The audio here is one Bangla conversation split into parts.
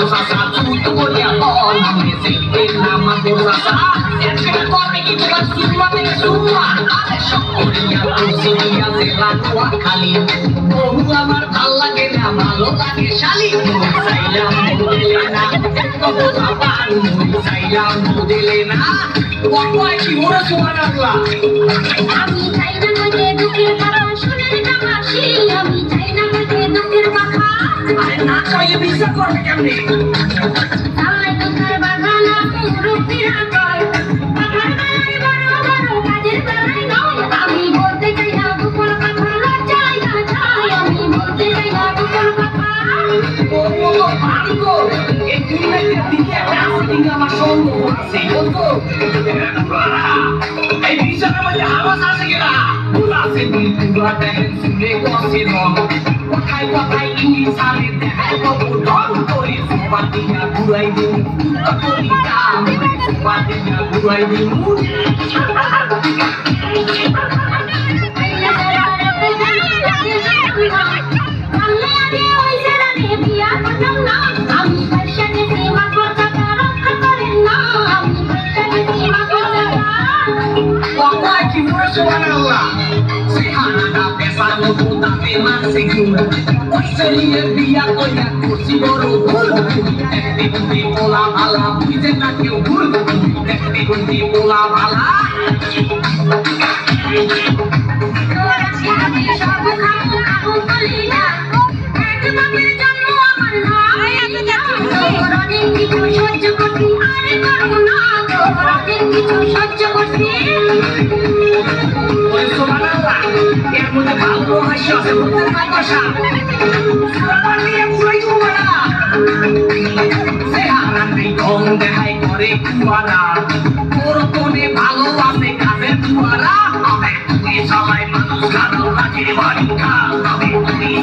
sasa tutu kodia bol name seke nama ko sasa enche kome ki bukan semua থেকে semua ale shokoriya tusiya zela noa khali বহু আমার ভাল লাগে না ভালো লাগে শালি চাইলাম দিলে না কত আবার চাইলাম দিলে না ওয়াই কি ওরা সুবহানাল্লাহ আমি চাই না মধ্যে দুঃখের কথা শুনে কামাশি আমি চাই না মধ্যে দুঃখের কথা আরে না কইলে বিশ্বাস করবে কেমনে তাহলে তো তার বাগানা পুরো পিরা কর পাখার বেলায় বড় বড় কাজের বেলায় নয় আমি বলতে চাই না গোপন কথা লজ্জায় না যায় আমি বলতে চাই না গোপন কথা ও পারগো এই দুনিয়াতে দিকে রাস্তিং আমার সম্ভব আছে বলতো এই বিচারের মধ্যে আওয়াজ আসে কিনা পুরা সে পুরা দেখেন শুনে কসে রং কোথায় কোথায় ইংলিশ সালে দেখায় কবু ঢং করে পাতিয়া ঘুরাই দিন কতরি কাম পাতিয়া ঘুরাই দিন Subhanallah, sehana pesan untuk tapi masih gula. Sering dia punya kursi baru bul. Tapi pola bala, bisa nak kau bul. Tapi pola bala.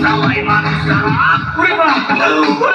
Samaই মানুষ